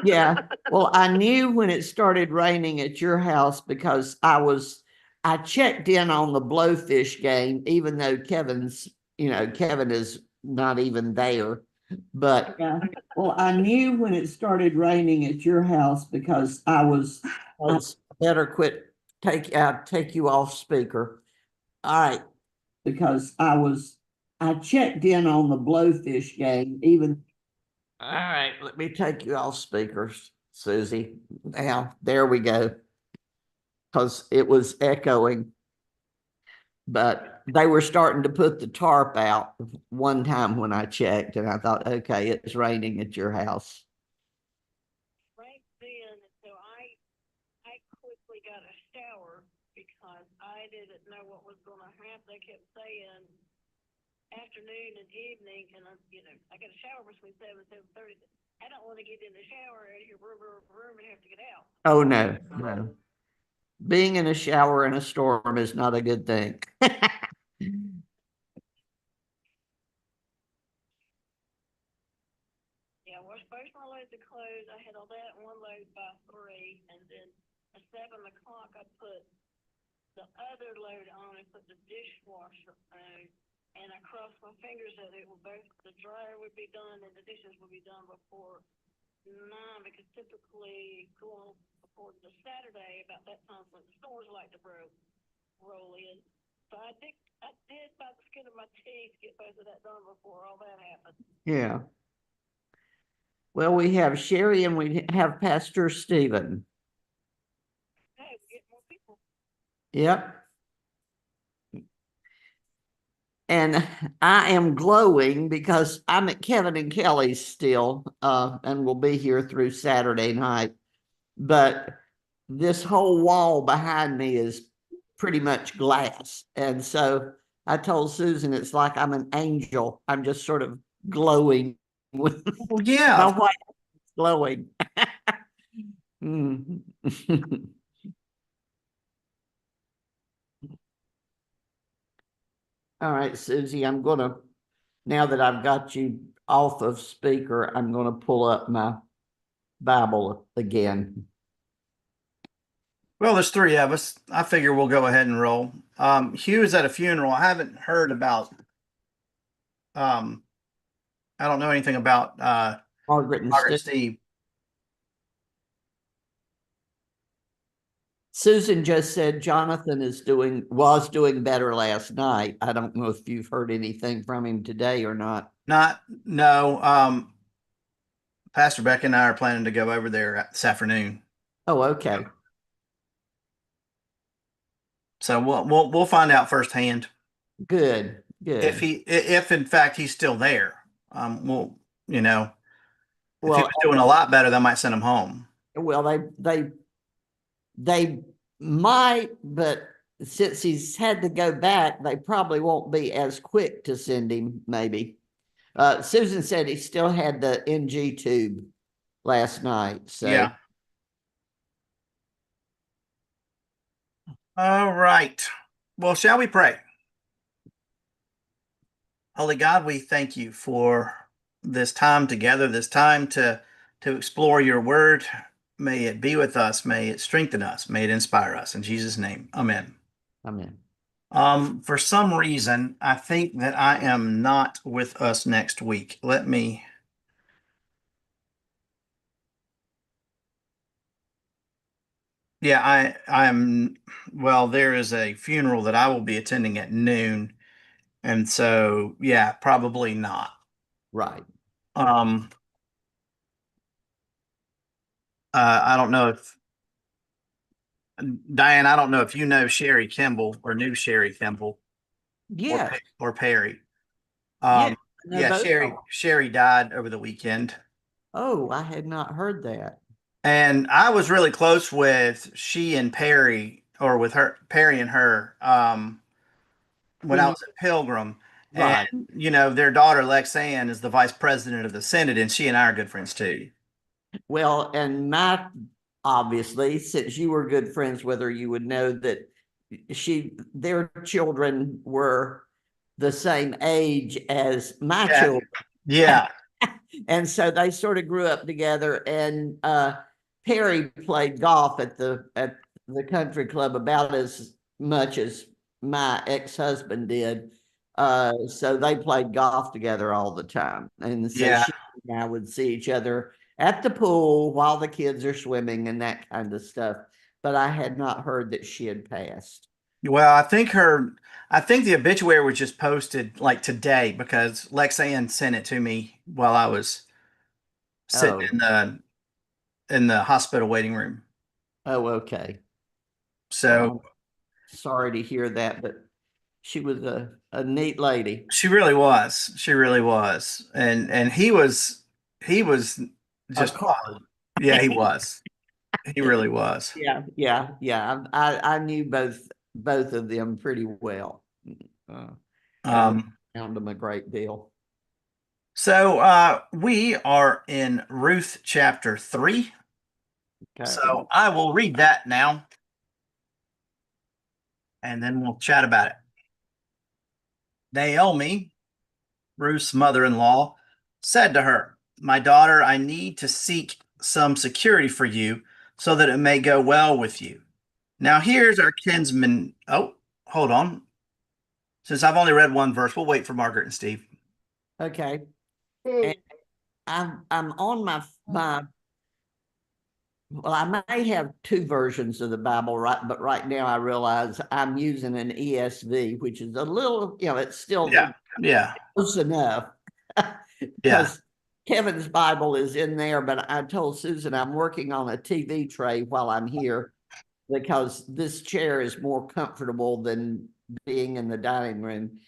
Yeah. Well, I knew when it started raining at your house because I checked in on the Blowfish game, even though Kevin is not even there. But yeah, well, I knew when it started raining at your house because I better quit, take you off speaker. All right. Because I checked in on the Blowfish game, even. All right, let me take you off speakers, Susie. Now, there we go. Because it was echoing, but they were starting to put the tarp out one time when I checked, and I thought, okay, it's raining at your house. Right then, so I quickly got a shower because I didn't know what was going to happen. They kept saying afternoon and evening, and I got a shower between 7:30. I don't want to get in the shower out of your room and have to get out. Oh no, no. Being in a shower in a storm is not a good thing. Yeah, well, first my load to close, I had all that in one load by 3, and then at 7 o'clock I put the other load on and put the dishwasher on, and I crossed my fingers that the dryer would be done and the dishes would be done before 9, because typically going before the Saturday about that time when the stores like to roll in. So I did by the skin of my teeth get both of that done before all that happened. Yeah. Well, we have Sherry and we have Pastor Stephen. Hey, we get more people. Yep. And I am glowing because I'm at Kevin and Kelly's still, and we'll be here through Saturday night. But this whole wall behind me is pretty much glass. And so I told Susan, it's like I'm an angel. I'm just sort of glowing with Well, yeah. my white glowing. Mm. All right, Susie, now that I've got you off of speaker, I'm gonna pull up my Bible again. Well, there's 3 of us. I figure we'll go ahead and roll. Hugh is at a funeral. I haven't heard about, I don't know anything about Margaret and Margaret Steve. Steve. Susan just said Jonathan was doing better last night. I don't know if you've heard anything from him today or not. No. Pastor Beck and I are planning to go over there this afternoon. Oh, okay. So we'll find out firsthand. Good. If in fact he's still there. If he Well, was doing a lot better, they might send him home. well, they might, but since he's had to go back, they probably won't be as quick to send him, maybe. Susan said he still had the NG tube last night. So yeah. All right. Well, shall we pray? Holy God, we thank you for this time together, this time to explore your word. May it be with us. May it strengthen us. May it inspire us. In Jesus' name, amen. amen. For some reason, I think that I am not with us next week. Yeah, well, there is a funeral that I will be attending at noon. And so, yeah, probably not. Right. Um, I don't know if Diane, I don't know if you know Sherry Kimball or knew Sherry Kimball Yeah. or Perry. Yeah. Yeah, Sherry died over the weekend. Oh, I had not heard that. And I was really close with she and Perry, or with Perry and her, when I was at Pilgrim. Right. And, their daughter, Lexanne, is the vice president of the Synod, and she and I are good friends too. Well, and obviously, since you were good friends with her, you would know that their children were the same age as my children. Yeah. And so they sort of grew up together. And Perry played golf at the country club about as much as my ex-husband did. So they played golf together all the time. And so Yeah. she and I would see each other at the pool while the kids are swimming and that kind of stuff. But I had not heard that she had passed. Well, I think the obituary was just posted like today because Lexanne sent it to me while I was sitting Oh, in the hospital waiting room. oh, okay. Well, So I'm sorry to hear that, but she was a neat lady. she really was. She really was. And he was A just card. yeah, he was. He really was. Yeah, yeah, yeah. I knew both of them pretty well, uh, and Um found them a great deal. so we are in Ruth chapter 3. Okay, So I will read that now and then we'll chat about it. Naomi, Ruth's mother-in-law, said to her, "My daughter, I need to seek some security for you so that it may go well with you. Now here's our kinsman." Oh, hold on. Since I've only read one verse, we'll wait for Margaret and Steve. okay. And I'm on my. Well, I may have two versions of the Bible, right? But right now I realize I'm using an ESV, which is a little, it's Yeah, still yeah, close enough yeah. because Kevin's Bible is in there. But I told Susan I'm working on a TV tray while I'm here because this chair is more comfortable than being in the dining room.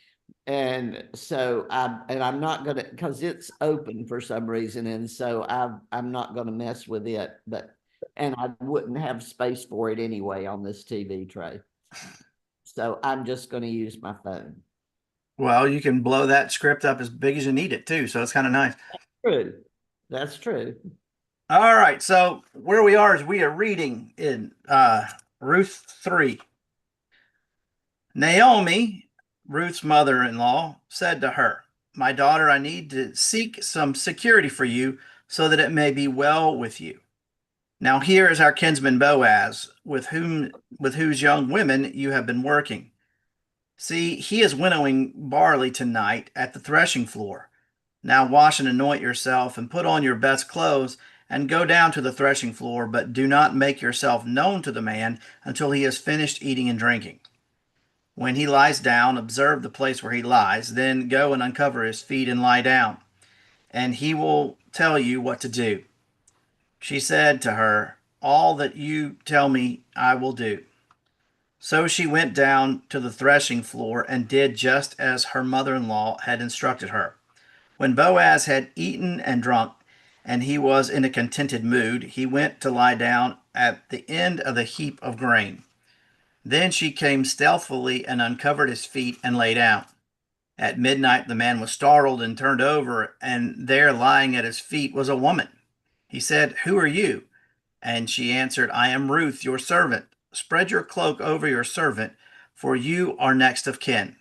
And so I'm not gonna, because it's open for some reason, and so I'm not gonna mess with it. But and I wouldn't have space for it anyway on this TV tray. So I'm just gonna use my phone. Well, you can blow that script up as big as you need it too, so it's kind of nice. True. That's true. All right, so where we are is we are reading in Ruth 3. Naomi, Ruth's mother-in-law, said to her, "My daughter, I need to seek some security for you so that it may be well with you. Now here is our kinsman Boaz, with whose young women you have been working. See, he is winnowing barley tonight at the threshing floor. Now wash and anoint yourself, and put on your best clothes, and go down to the threshing floor, but do not make yourself known to the man until he has finished eating and drinking. When he lies down, observe the place where he lies, then go and uncover his feet and lie down, and he will tell you what to do." She said to her, "All that you tell me I will do." So she went down to the threshing floor and did just as her mother-in-law had instructed her. When Boaz had eaten and drunk, and he was in a contented mood, he went to lie down at the end of the heap of grain. Then she came stealthily and uncovered his feet and lay down. At midnight the man was startled and turned over, and there lying at his feet was a woman. He said, "Who are you?" And she answered, "I am Ruth, your servant. Spread your cloak over your servant, for you are next of kin."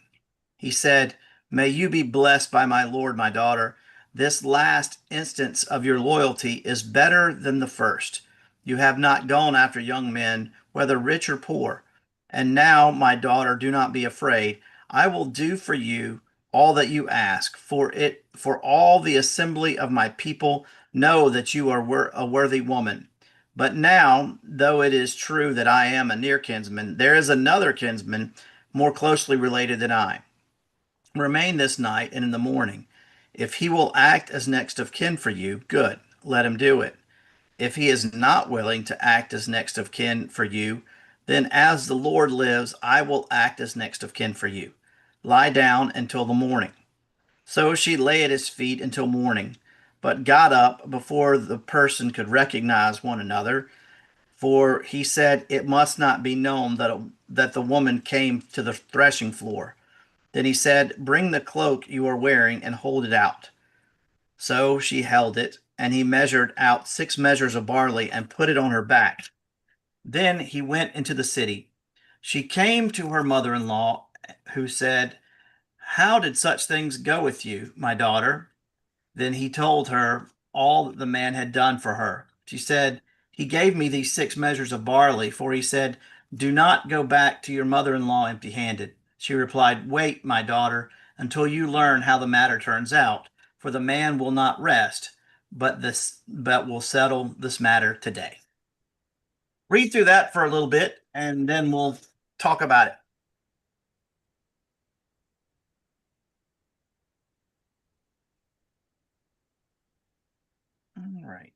He said, "May you be blessed by my lord, my daughter. This last instance of your loyalty is better than the first. You have not gone after young men, whether rich or poor. And now, my daughter, do not be afraid. I will do for you all that you ask, for all the assembly of my people know that you are a worthy woman. But now, though it is true that I am a near kinsman, there is another kinsman more closely related than I. Remain this night, and in the morning, if he will act as next of kin for you, good, let him do it. If he is not willing to act as next of kin for you, then as the Lord lives, I will act as next of kin for you. Lie down until the morning." So she lay at his feet until morning, but got up before the person could recognize one another, for he said, "It must not be known that the woman came to the threshing floor." Then he said, "Bring the cloak you are wearing and hold it out." So she held it, and he measured out 6 measures of barley and put it on her back. Then he went into the city. She came to her mother-in-law, who said, "How did such things go with you, my daughter?" Then he told her all that the man had done for her. She said, "He gave me these 6 measures of barley, for he said, 'Do not go back to your mother-in-law empty-handed.'" She replied, "Wait, my daughter, until you learn how the matter turns out, for the man will not rest, but will settle this matter today." Read through that for a little bit, and then we'll talk about it. All right.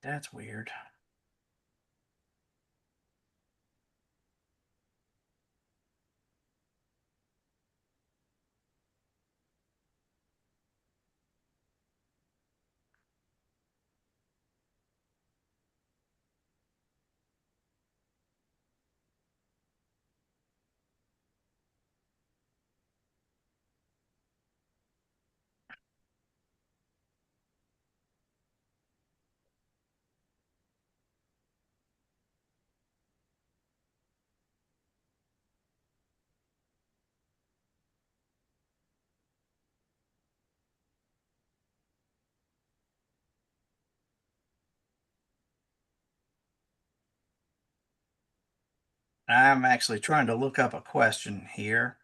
That's weird. I'm actually trying to look up a question here.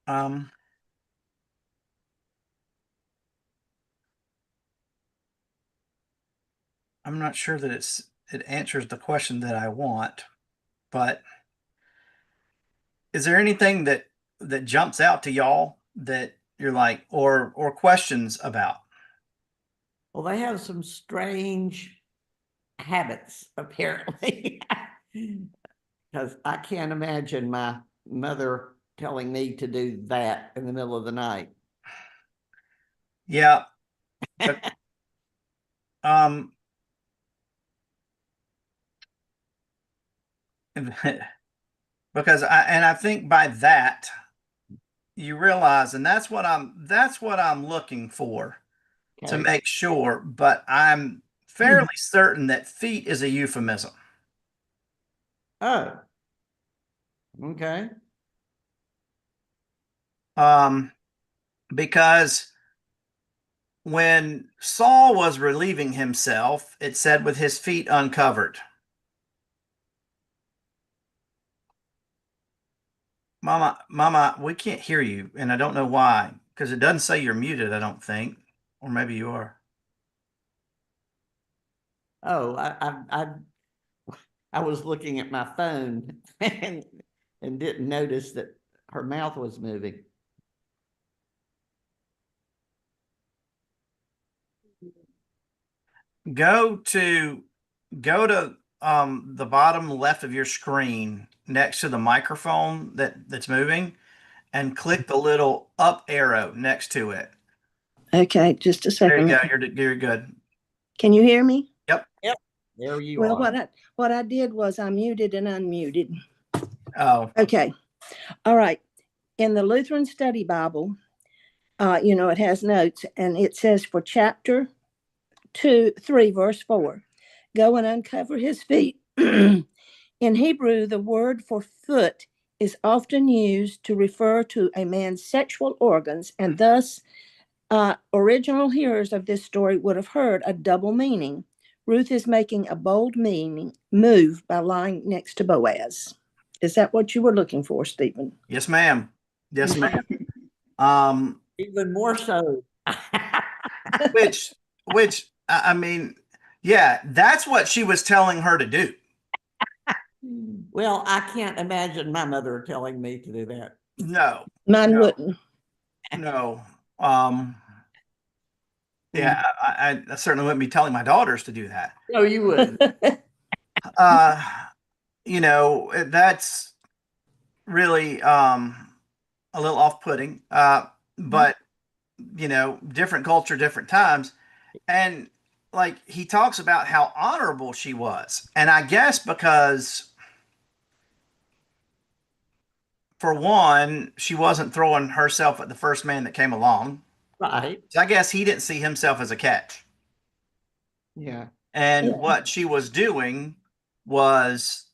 Um, I'm not sure that it answers the question that I want, but is there anything that jumps out to y'all that you're like, or questions about? Well, they have some strange habits, apparently. Because I can't imagine my mother telling me to do that in the middle of the night. Yeah. Um, because I think by that you realize, and that's what I'm looking for to Okay. make sure, but I'm fairly certain that feet is a euphemism. Oh, okay. Because when Saul was relieving himself, it said with his feet uncovered. Mama, we can't hear you, and I don't know why, because it doesn't say you're muted, I don't think, or maybe you are. Oh, I was looking at my phone and didn't notice that her mouth was moving. Go to the bottom left of your screen next to the microphone that's moving, and click the little up arrow next to it. Okay, just a There you second. go. You're good. Can you hear me? Yep. Yep. There you Well, are. what I did was I muted and unmuted. Oh, Okay. All right. In the Lutheran Study Bible, It has notes, and it says for chapter 3, verse 4, go and uncover his feet. In Hebrew, the word for foot is often used to refer to a man's sexual organs, and thus original hearers of this story would have heard a double meaning. Ruth is making a bold move by lying next to Boaz. Is that what you were looking for, Stephen? Yes, ma'am. Yes, ma'am. Even more so. which I mean, yeah, that's what she was telling her to do. Well, I can't imagine my mother telling me to do that. No, Mine no, wouldn't. no. Yeah, I certainly wouldn't be telling my daughters to do that. No, you wouldn't. That's really a little off-putting. But different culture, different times. And like he talks about how honorable she was. And I guess because for one, she wasn't throwing herself at the first man that came along. Right. So I guess he didn't see himself as a catch. Yeah. And what she was doing was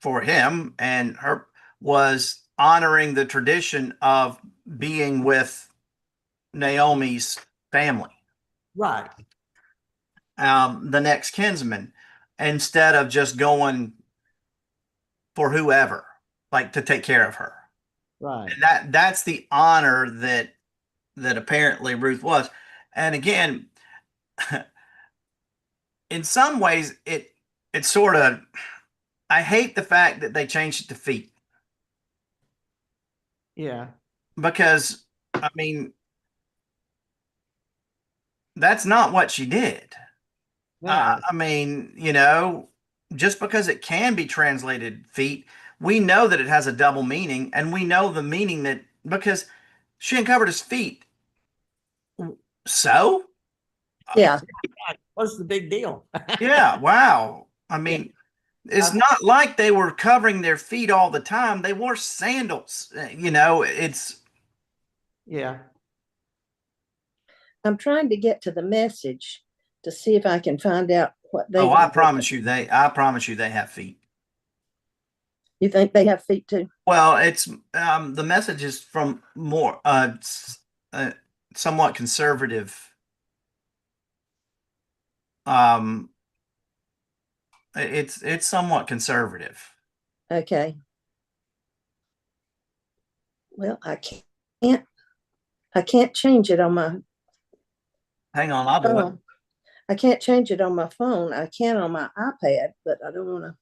for him and her was honoring the tradition of being with Naomi's family. Right. The next kinsman, instead of just going for whoever, like to take care of her. Right. And that's the honor that apparently Ruth was. And again, in some ways, it's sort of, I hate the fact that they changed it to feet. Yeah. Because, I mean, that's not what she did. No. I mean, just because it can be translated feet, we know that it has a double meaning, and we know the meaning that because she uncovered his feet. So, Yeah. What's the big deal? yeah, wow. I mean, it's not like they were covering their feet all the time. They wore sandals. It's. Yeah. I'm trying to get to the message to see if I can find out what they. Oh, I promise you, they have feet. You think they have feet too? Well, it's the message is from more somewhat conservative. It's somewhat conservative. Okay. Well, I can't change it on my. Hang on, I'll do it. I can't change it on my phone. I can on my iPad, but I don't want to.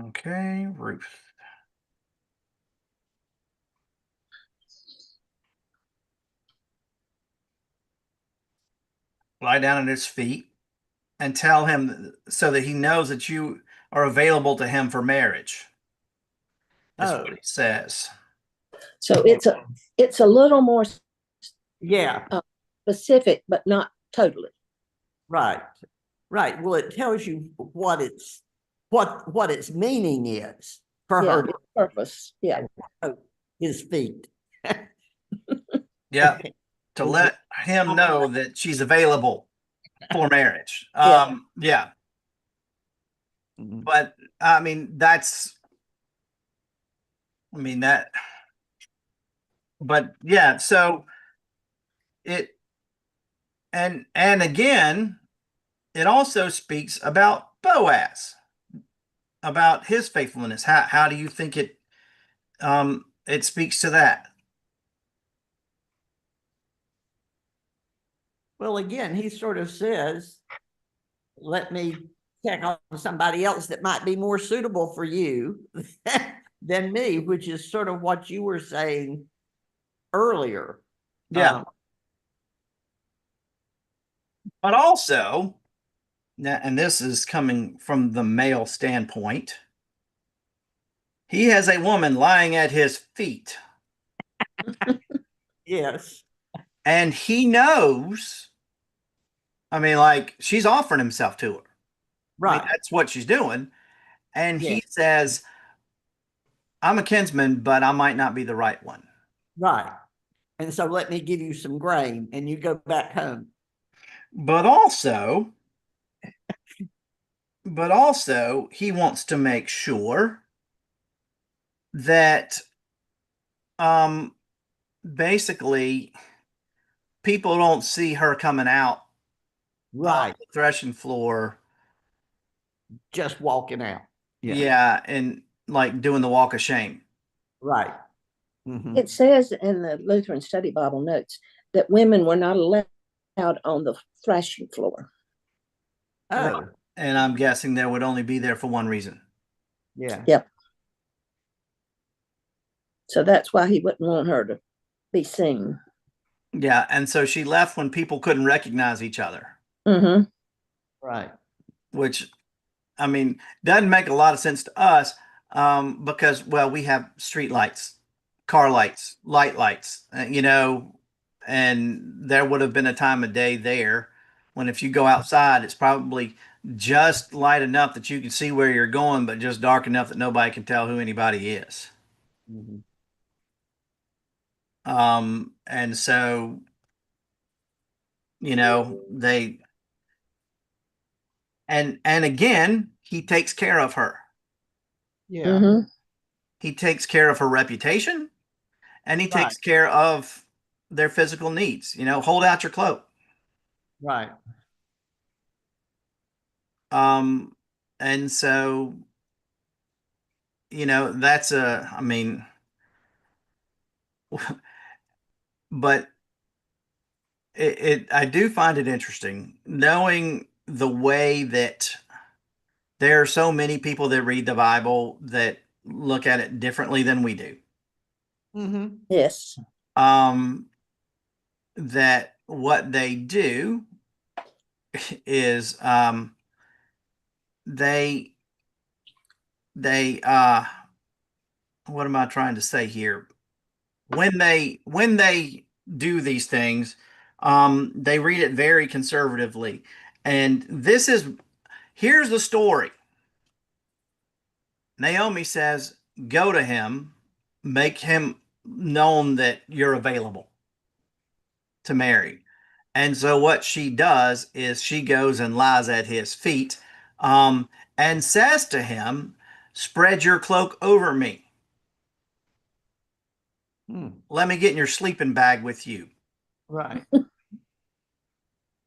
Okay, Ruth. Lie down at his feet and tell him so that he knows that you are available to him for marriage. That's what he says. So it's a little more Yeah. specific, but not totally. Right. Right. Well, it tells you what its meaning is for her purpose. Yeah. his feet. Yeah. To let him know that she's available for marriage. Yeah. But I mean, but yeah, so it, and again, it also speaks about Boaz, about his faithfulness. How do you think it speaks to that? Well, again, he sort of says, let me check on somebody else that might be more suitable for you than me, which is sort of what you were saying earlier. Yeah. But also, and this is coming from the male standpoint, He has a woman lying at his feet, Yes. and he knows. I mean, like, she's offering himself to her. I mean, Right. that's what she's doing. And Yes. he says, I'm a kinsman, but I might not be the right one. Right. And so let me give you some grain and you go back home. But also, he wants to make sure that um basically people don't see her coming out of Right. the threshing floor. Just walking out. Yeah. Yeah, and like doing the walk of shame. Right. Mhm. It says in the Lutheran Study Bible notes that women were not allowed on the threshing floor. Oh, And I'm guessing they would only be there for one reason. yeah. Yep. So that's why he wouldn't want her to be seen. Yeah, and so she left when people couldn't recognize each other, Mm-hmm. Right. which, I mean, doesn't make a lot of sense to us, because, well, we have street lights, car lights, lights, and there would have been a time of day there when if you go outside, it's probably just light enough that you can see where you're going, but just dark enough that nobody can tell who anybody is. Mhm. And so, they, and again, he takes care of her. Yeah. Mm-hmm. He takes care of her reputation, and he Right. takes care of their physical needs. Hold out your cloak. Right. And so, that's I mean, but I do find it interesting knowing the way that there are so many people that read the Bible that look at it differently than we do. Mm-hmm. Yes. Um, that what they do is they what am I trying to say here? When they do these things, they read it very conservatively. And here's the story. Naomi says, go to him, make him known that you're available to marry. And so what she does is she goes and lies at his feet, and says to him, spread your cloak over me. Let me get in your sleeping bag with you. Right.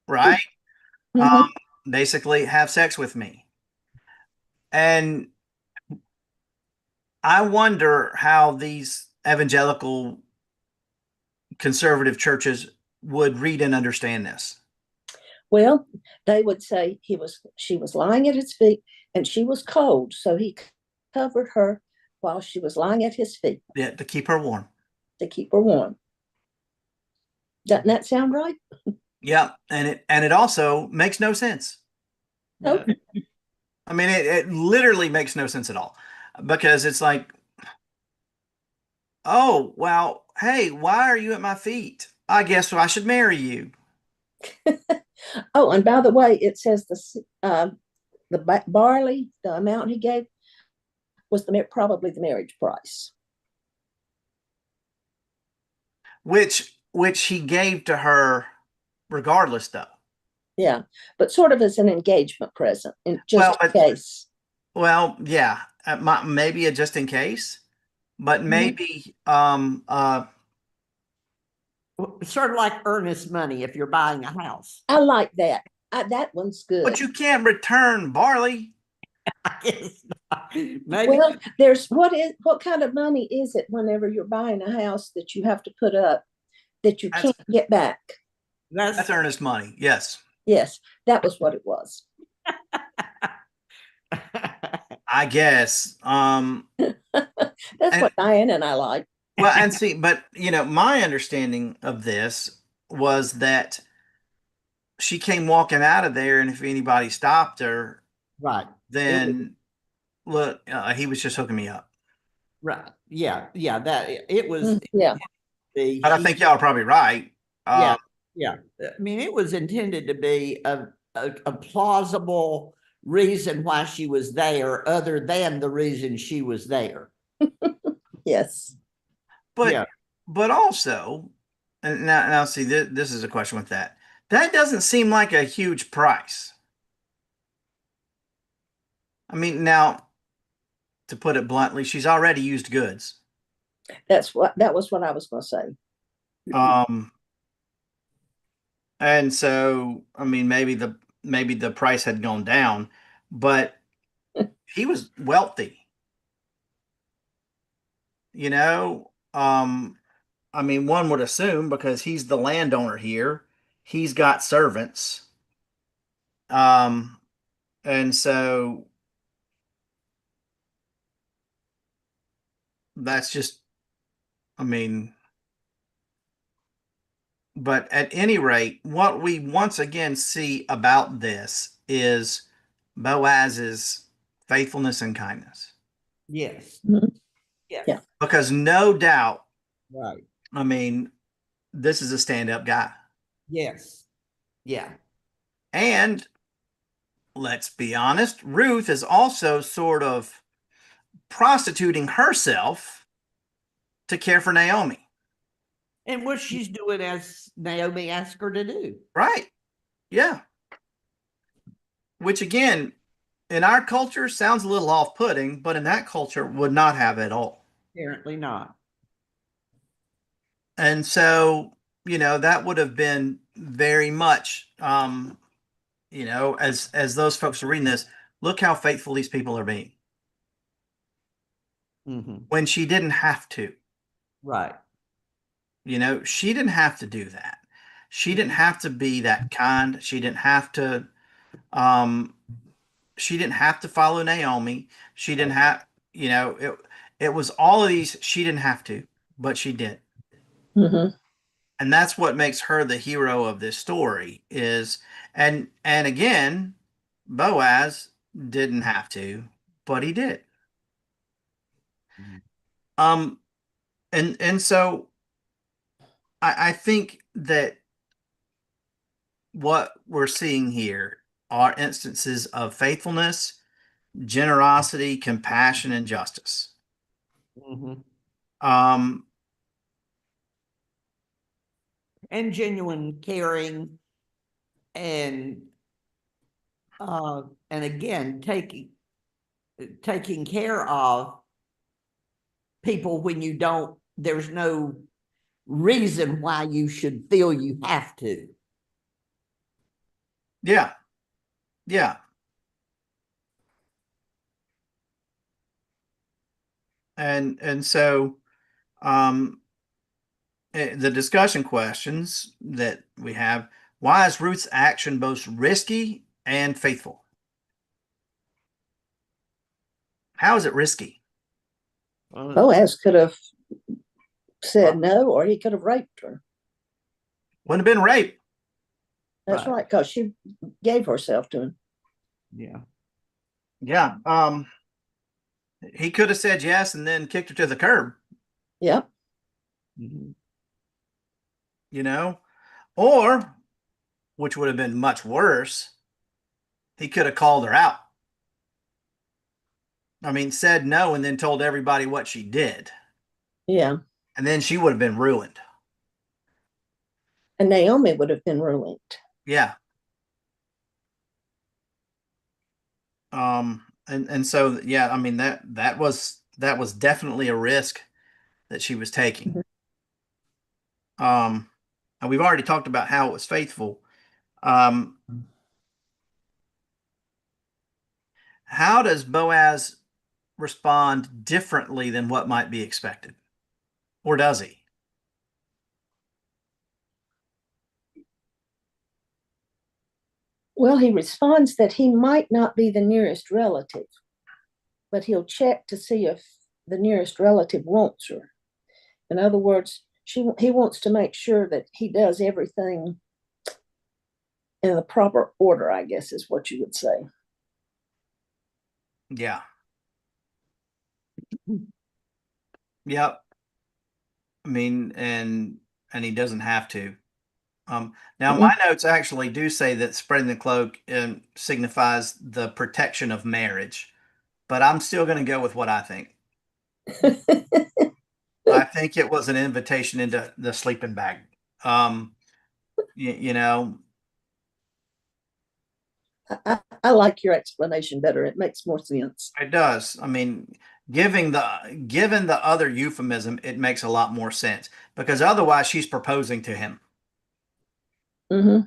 Right? Mm-hmm. Basically, have sex with me. And I wonder how these evangelical conservative churches would read and understand this. Well, they would say she was lying at his feet and she was cold, so he covered her while she was lying at his feet Yeah, to keep her warm. to keep her warm. Doesn't that sound right? Yeah, and it also makes no sense. No. I mean, it literally makes no sense at all, because it's like, oh, well, hey, why are you at my feet? I guess I should marry you. Oh, and by the way, it says the barley, the amount he gave was probably the marriage price. Which he gave to her regardless, though. Yeah, but sort of as an engagement present, in just Well, in case. Yeah, maybe a just in case, but maybe Sort of like earnest money if you're buying a house. I like that. That one's good. but you can't return barley. I guess not. Maybe. Well, what kind of money is it whenever you're buying a house that you have to put up that you can't get back? That's earnest money. Yes. Yes, that was what it was. I guess. That's what Diane and I like. Well, and see, but my understanding of this was that she came walking out of there, and if anybody stopped her, Right. then look, he was just hooking me up. Right. Yeah. Yeah. That it was Yeah. the But I think y'all are probably right. yeah. Yeah. I mean, it was intended to be a plausible reason why she was there, other than the reason she was there. Yes. But Yeah. but also, and now see, this is a question with that. That doesn't seem like a huge price. I mean, now to put it bluntly, she's already used goods. That was what I was going to say. Um, and so I mean, maybe the price had gone down, but he was wealthy. You know, I mean, one would assume because he's the landowner here, he's got servants. Um, and so that's just, I mean, but at any rate, what we once again see about this is Boaz's faithfulness and kindness. Yes. Mhm. Yes. Yeah. Because no doubt, Right. I mean, this is a stand up guy. Yes. Yeah. And let's be honest, Ruth is also sort of prostituting herself to care for Naomi. And what she's doing as Naomi asked her to do. Right. Yeah. Which again, in our culture sounds a little off putting, but in that culture would not have at all. Apparently not. And so, that would have been very much, as those folks are reading this, look how faithful these people are being when she didn't have to. Right. She didn't have to do that. She didn't have to be that kind. She didn't have to follow Naomi. She didn't have, it was all of these. She didn't have to, but she did. Mm-hmm. And that's what makes her the hero of this story and again, Boaz didn't have to, but he did. Um, and so I think that what we're seeing here are instances of faithfulness, generosity, compassion, and justice. Um, And genuine caring and again taking care of people when there's no reason why you should feel you have to. yeah, yeah. And so the discussion questions that we have: why is Ruth's action both risky and faithful? How is it risky? Boaz could have said no, or he could have raped her. Wouldn't have been rape. That's right, because she gave herself to him. Yeah. Yeah. He could have said yes and then kicked her to the curb. Yep. Or, which would have been much worse, he could have called her out. I mean, said no and then told everybody what she did. Yeah. And then she would have been ruined. And Naomi would have been ruined. Yeah. And so yeah, I mean that was definitely a risk that she was taking. And we've already talked about how it was faithful. How does Boaz respond differently than what might be expected? Or does he? Well, he responds that he might not be the nearest relative, but he'll check to see if the nearest relative wants her. In other words, he wants to make sure that he does everything in the proper order, I guess is what you would say. Yeah. Yep. I mean, and he doesn't have to. Now my notes actually do say that spreading the cloak signifies the protection of marriage, but I'm still going to go with what I think. I think it was an invitation into the sleeping bag. Um, you know, I like your explanation better. It makes more sense. it does. I mean, given the other euphemism, it makes a lot more sense because otherwise she's proposing to him. Hmm.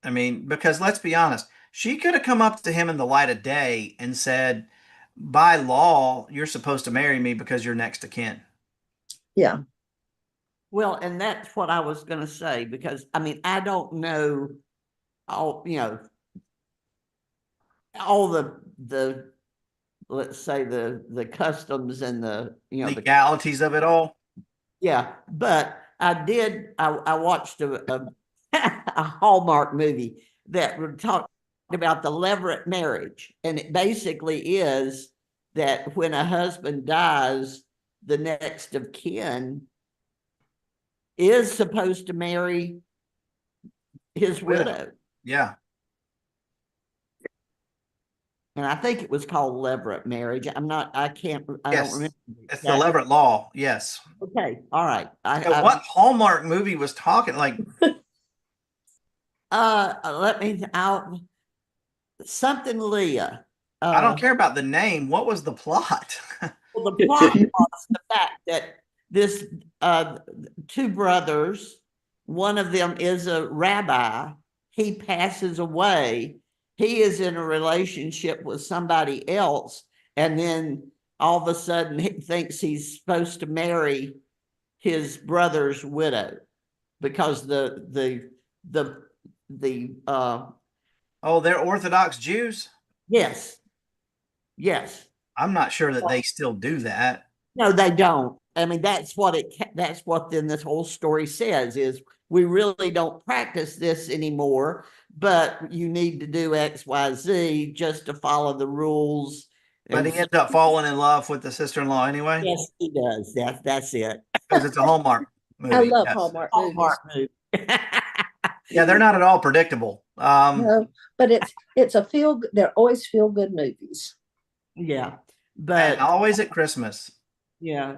I mean, because let's be honest, she could have come up to him in the light of day and said, by law, you're supposed to marry me because you're next to kin. Yeah. Well, and that's what I was going to say, because I mean, I don't know all, all the let's say the customs and the Legalities of it all. yeah, but I watched a Hallmark movie that talked about the levirate marriage, and it basically is that when a husband dies, the next of kin is supposed to marry his widow. Yeah. And I think it was called levirate marriage. I don't Yes. remember. It's the levirate law. Yes. Okay, all right. So what Hallmark movie was talking like? Let me out something Leah. I don't care about the name. What was the plot? Well, the plot was the fact that this two brothers, one of them is a rabbi. He passes away. He is in a relationship with somebody else, and then all of a sudden he thinks he's supposed to marry his brother's widow because the Oh, they're Orthodox Jews? yes, yes. I'm not sure that they still do that. No, they don't. I mean, that's what then this whole story says is we really don't practice this anymore, but you need to do X, Y, Z just to follow the rules. But And he ends up falling in love with the sister-in-law anyway? yes, he does. That's it. Because it's a Hallmark I movie. love Yes. Hallmark movies. Hallmark movie. Yeah, they're not at all predictable. No, but it's a feel. They're always feel good movies. Yeah, And but always at Christmas. yeah,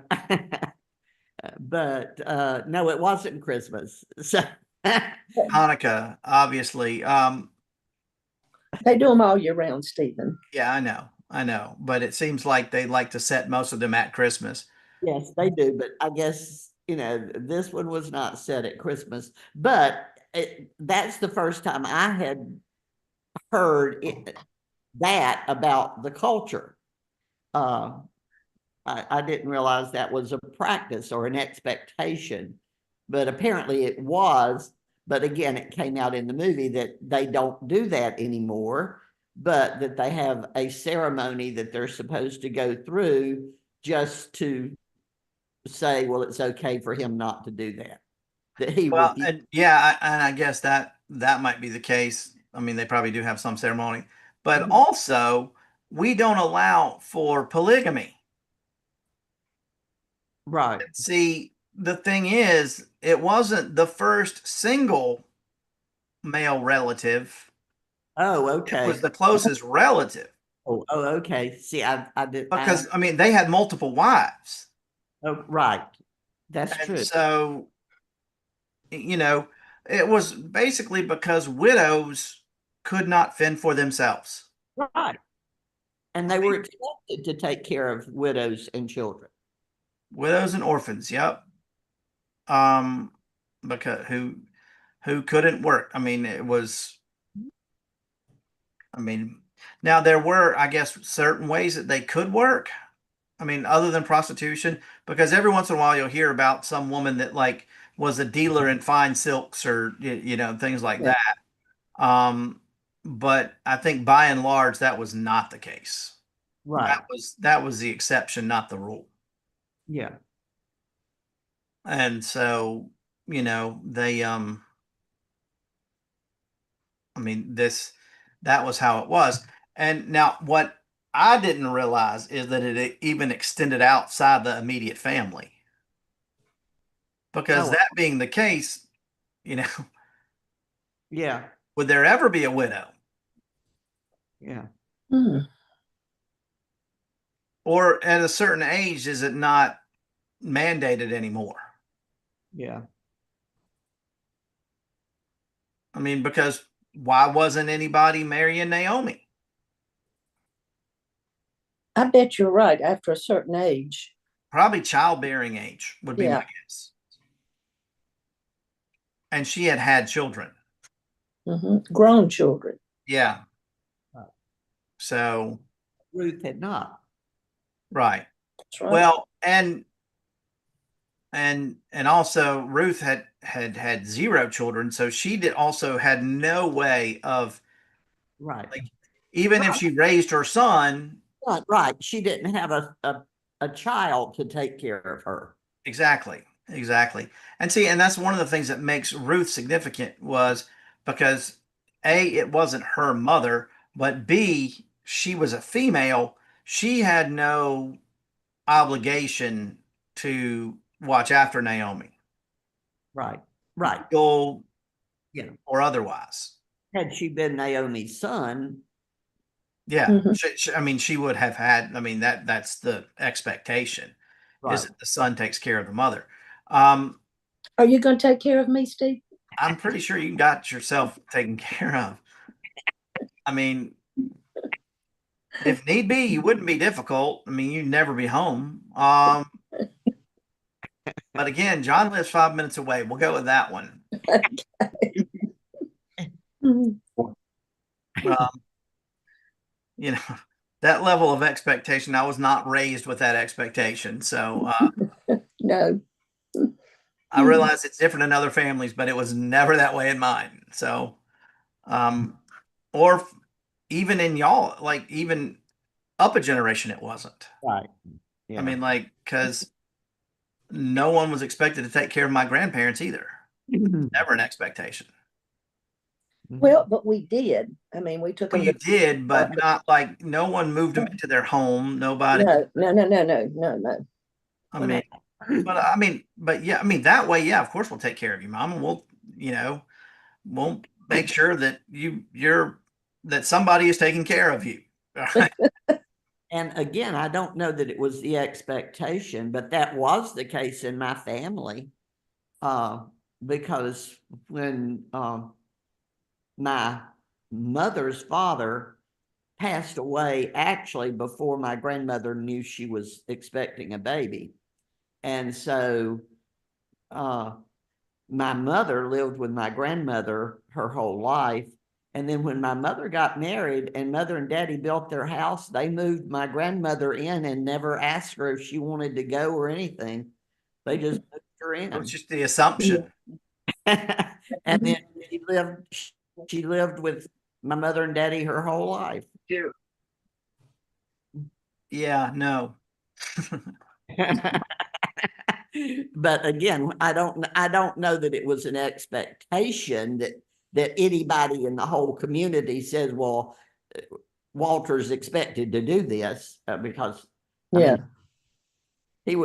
but no, it wasn't Christmas. So Hanukkah, obviously. They do them all year round, Stephen. Yeah, I know. But it seems like they like to set most of them at Christmas. yes, they do. But I guess, this one was not set at Christmas. But that's the first time I had heard that about the culture. Uh, I didn't realize that was a practice or an expectation, but apparently it was. But again, it came out in the movie that they don't do that anymore, but that they have a ceremony that they're supposed to go through just to say, well, it's okay for him not to do that. That he Well, refused. and yeah, and I guess that might be the case. I mean, they probably do have some ceremony, but also we don't allow for polygamy. Right. See, the thing is, it wasn't the first single male relative. Oh, It okay. was the closest relative Oh, okay. See, I did. because I mean they had multiple wives, Oh, right. That's and true. so it was basically because widows could not fend for themselves. Right. And they were expected to take care of widows and children. Widows and orphans, yep. Because who couldn't work. I mean, now there were, I guess, certain ways that they could work. I mean, other than prostitution, because every once in a while you'll hear about some woman that like was a dealer in fine silks or things like Yeah. that. But I think by and large that was not the case. Right. That was the exception, not the rule. Yeah. And so, they I mean that was how it was. And now what I didn't realize is that it even extended outside the immediate family. Because Oh. that being the case, you know, Yeah, would there ever be a widow? yeah. Hmm. Or at a certain age, is it not mandated anymore? Yeah. I mean, because why wasn't anybody marrying Naomi? I bet you're right. After a certain age. Probably childbearing age would be my Yeah. guess. And she had had children. Grown children. Yeah. Right. So, Ruth had not. right. That's right. Well, and also Ruth had zero children, so she did also had no way of, Right. like, even if she raised her son. Right. She didn't have a child to take care of her. Exactly. And see, and that's one of the things that makes Ruth significant, was because A, it wasn't her mother, but B, she was a female. She had no obligation to watch after Naomi, Right. Right. legal Yeah. or otherwise. Had she been Naomi's son, Yeah. Mhm. I mean, she would have had, I mean, that's the expectation, is right. that the son takes care of the mother. Are you going to take care of me, Steve? I'm pretty sure you got yourself taken care of. I mean, if need be, you wouldn't be difficult. I mean, you'd never be home. But again, John lives 5 minutes away. We'll go with that one. Mhm. You know, that level of expectation, I was not raised with that expectation. So No. I realize it's different in other families, but it was never that way in mine. So, or even in y'all, like even up a generation, it wasn't. Right. I Yeah. mean, like, because no one was expected to take care of my grandparents either. Never an expectation. Well, but we did. I mean, we took Well, them you to. did, but not like, no one moved them into their home. Nobody. No. No. I mean, but yeah, I mean, that way, yeah, of course we'll take care of you, Mom, and we'll make sure that that somebody is taking care of you. And again, I don't know that it was the expectation, but that was the case in my family. Because when my mother's father passed away, actually before my grandmother knew she was expecting a baby. And so my mother lived with my grandmother her whole life. And then when my mother got married and mother and daddy built their house, they moved my grandmother in and never asked her if she wanted to go or anything. They just moved her in. It was just the assumption. And then she lived with my mother and daddy her whole life. Yeah, no. But again, I don't know that it was an expectation that anybody in the whole community says, well, Walter's expected to do this, because I Yeah. mean, he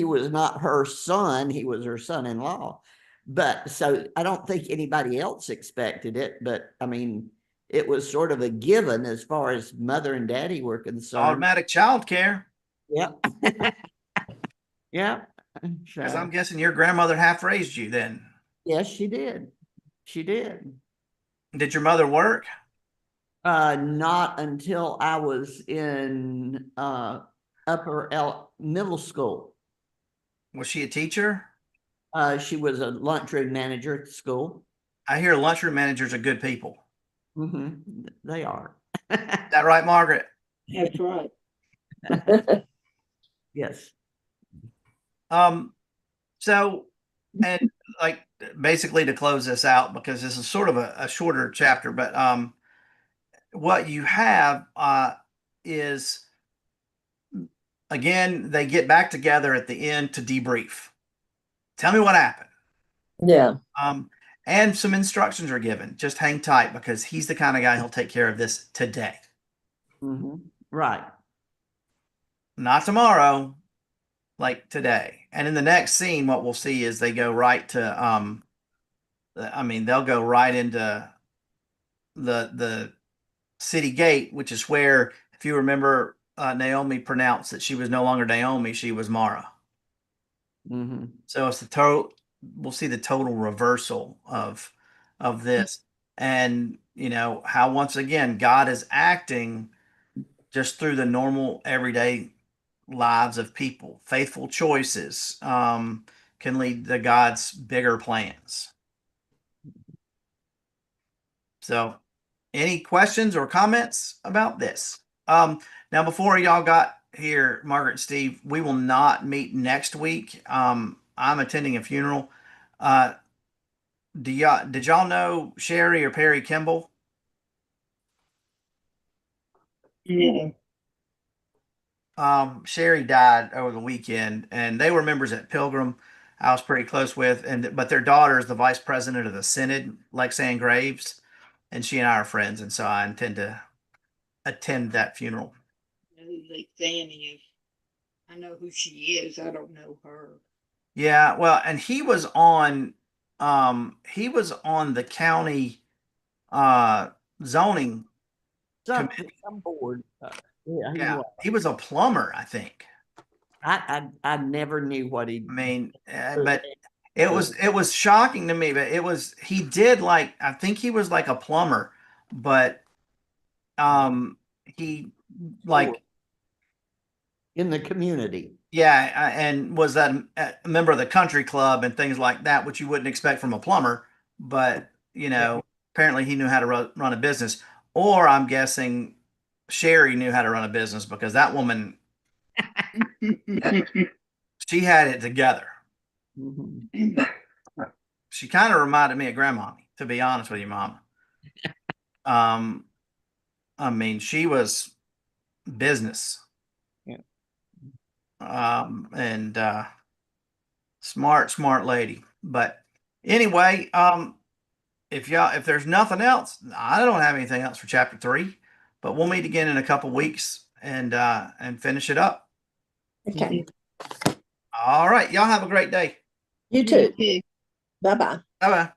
was not her son, he was her son-in-law. But so I don't think anybody else expected it, but I mean, it was sort of a given as far as mother and daddy were concerned. Automatic child care. Yep. Yeah. Because I'm guessing your grandmother half raised you then. Yes, she did. She did. Did your mother work? Not until I was in middle school. Was she a teacher? She was a lunchroom manager at the school. I hear lunchroom managers are good people. They are. Is that right, Margaret? That's right. Yes. So, and like, basically to close this out, because this is sort of a shorter chapter, but what you have is, again, they get back together at the end to debrief. Tell me what happened. Yeah. And some instructions are given. Just hang tight, because he's the kind of guy who'll take care of this today. Right. Not tomorrow, like today. And in the next scene, what we'll see is they go right to they'll go right into the city gate, which is where, if you remember, Naomi pronounced that she was no longer Naomi, she was Mara. Mm-hmm. So it's the total. We'll see the total reversal of this, and how once again God is acting just through the normal everyday lives of people. Faithful choices can lead to God's bigger plans. So, any questions or comments about this? Now, before y'all got here, Margaret and Steve, we will not meet next week. I'm attending a funeral. Did y'all know Sherry or Perry Kimball? Yeah. Sherry died over the weekend, and they were members at Pilgrim. I was pretty close with, but their daughter is the vice president of the synod, Lexington Graves, and she and I are friends, and so I intend to attend that funeral. I know who Lexani is. I know who she is. I don't know her. Yeah, well, and he was on the county zoning committee. Some board. Yeah, Yeah, he was a plumber, I think. I never knew what he. I mean, but it was shocking to me. But he did, like, I think he was like a plumber, but he, like, in the community. yeah, and was that a member of the country club and things like that, which you wouldn't expect from a plumber. But apparently he knew how to run a business, or I'm guessing Sherry knew how to run a business, because that woman, she had it together. Mm-hmm. She kind of reminded me of Grandma, to be honest with you, Mom. I mean, she was business. Yeah. And smart lady. But anyway, if there's nothing else, I don't have anything else for chapter 3, but we'll meet again in a couple weeks and finish it up. Okay. All right, y'all have a great day. You too. Bye-bye. Bye bye.